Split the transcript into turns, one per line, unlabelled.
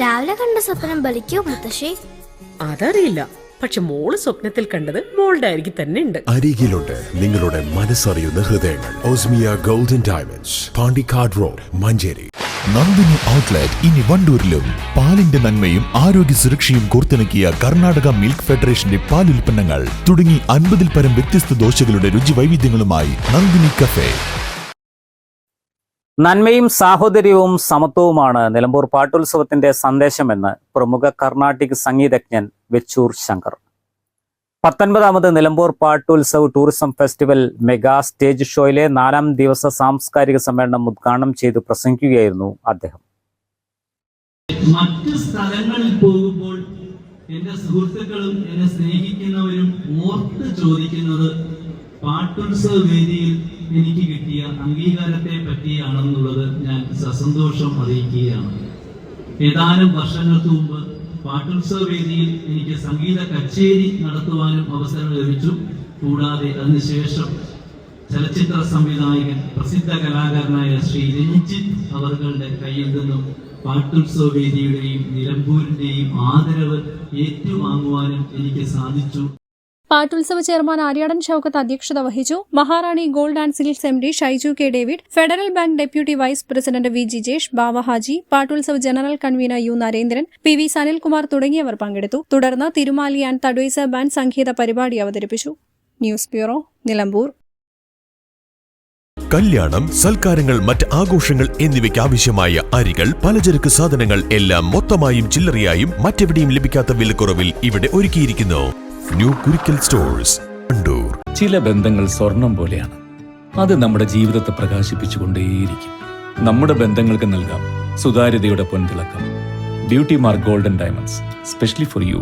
രാവിലെ കണ്ട സ്വപ്നം ബലിക്കോ മുത്തശ്ശി?
അതറിയില്ല, പക്ഷെ മോള് സ്വപ്നത്തിൽ കണ്ടത് മോളുടെ അരികിൽ തന്നെ ഉണ്ട്.
അരികിലുണ്ട് നിങ്ങളുടെ മനസ്സറിയുന്ന ഹൃദയങ്ങൾ. Osmia golden diamonds, Pandikkad road, Manjeri.
Nandini outlet ഇനി വണ്ടൂരിലും. പാലിന്റെ നന്മയും ആരോഗ്യ സുരക്ഷയും കോർത്തിണക്കിയ കർണാടക മിൽക്ക് ഫെഡറേഷന്റെ പാലുൽപ്പന്നങ്ങൾ തുടങ്ങി 50-ൽ പരം വ്യത്യസ്ത ദോശകളുടെ രുചി വൈവിധ്യങ്ങളുമായി നന്ദിനി കഫേ.
നന്മയും സാഹോദര്യവും സമത്വവുമാണ് നിലമ്പൂർ പാട്ടുത്സവത്തിന്റെ സന്ദേശമെന്ന് പ്രമുഖ കർണാട്ടിക് സംഗീതജ്ഞൻ Vechur Shankar. 19ാമത് Nilambur പാട്ടുത്സവ് tourism festival mega stage ഷോയിലെ 4ാം ദിവസ സാംസ്കാരിക സമ്മേളനം ഉദ്ഘാടനം ചെയ്ത് പ്രസംഗിക്കുകയായിരുന്നു അദ്ദേഹം.
മറ്റ് സ്ഥലങ്ങളിൽ പോകുമ്പോൾ എന്റെ സുഹൃത്തുക്കളും എന്നെ സ്നേഹിക്കുന്നവരും ഓർത്ത് ചോദിക്കുന്നത് പാട്ടുത്സവ വേദിയിൽ എനിക്ക് കിട്ടിയ അംഗീകാരത്തെ പറ്റിയാണെന്നുള്ളത് ഞാൻ സസന്തോഷം അറിയിക്കുകയാണ്. ഏതാനും വർഷങ്ങൾക്ക് മുമ്പ് പാട്ടുത്സവ വേദിയിൽ എനിക്ക് സംഗീത കച്ചേരി നടത്തുവാനും അവസരം ലഭിച്ചു. കൂടാതെ അതിനുശേഷം ചലച്ചിത്ര സംവിധായകൻ പ്രസിദ്ധ കലാകാരനായ ശ്രീ രഞ്ജിത്ത് അവരുടെ കയ്യിൽ നിന്നും പാട്ടുത്സവ വേദിയുടെയും നിലമ്പൂരിന്റെയും ആദരവ് ഏറ്റുവാങ്ങുവാനും എനിക്ക് സാധിച്ചു.
പാട്ടുത്സവ ചെയർമാൻ ആര്യാടൻ ഷൌക്കത്ത് അധ്യക്ഷത വഹിച്ചു. Maharani gold and silks MD Shaiju K David, Federal Bank deputy vice president V Jijesh, Bava Haji, പാട്ടുത്സവ general convener U Narendran, PV Sanilkumar തുടങ്ങിയവർ പങ്കെടുത്തു. തുടർന്ന് തിരുമാലി ആൻഡ് തഡ്വൈസർ ബാൻഡ് സംഗീത പരിപാടി അവതരിപ്പിച്ചു. News bureau, Nilambur.
കല്യാണം, സൽക്കാരങ്ങൾ, മറ്റ് ആഘോഷങ്ങൾ എന്നിവയ്ക്ക് ആവശ്യമായ അരികൾ, പലചരക്ക് സാധനങ്ങൾ എല്ലാം മൊത്തമായും ചില്ലറയായും മറ്റെവിടെയും ലഭിക്കാത്ത വിലക്കുറവിൽ ഇവിടെ ഒരുക്കിയിരിക്കുന്നു. New Kurikkal stores, Wandoor.
ചില ബന്ധങ്ങൾ സ്വർണം പോലെയാണ്. അത് നമ്മുടെ ജീവിതത്തെ പ്രകാശിപ്പിച്ചുകൊണ്ടേയിരിക്കും. നമ്മുടെ ബന്ധങ്ങൾക്ക് നൽകാം സുതാര്യതയുടെ പൊൻതിളക്കം. Beauty mark golden diamonds, specially for U.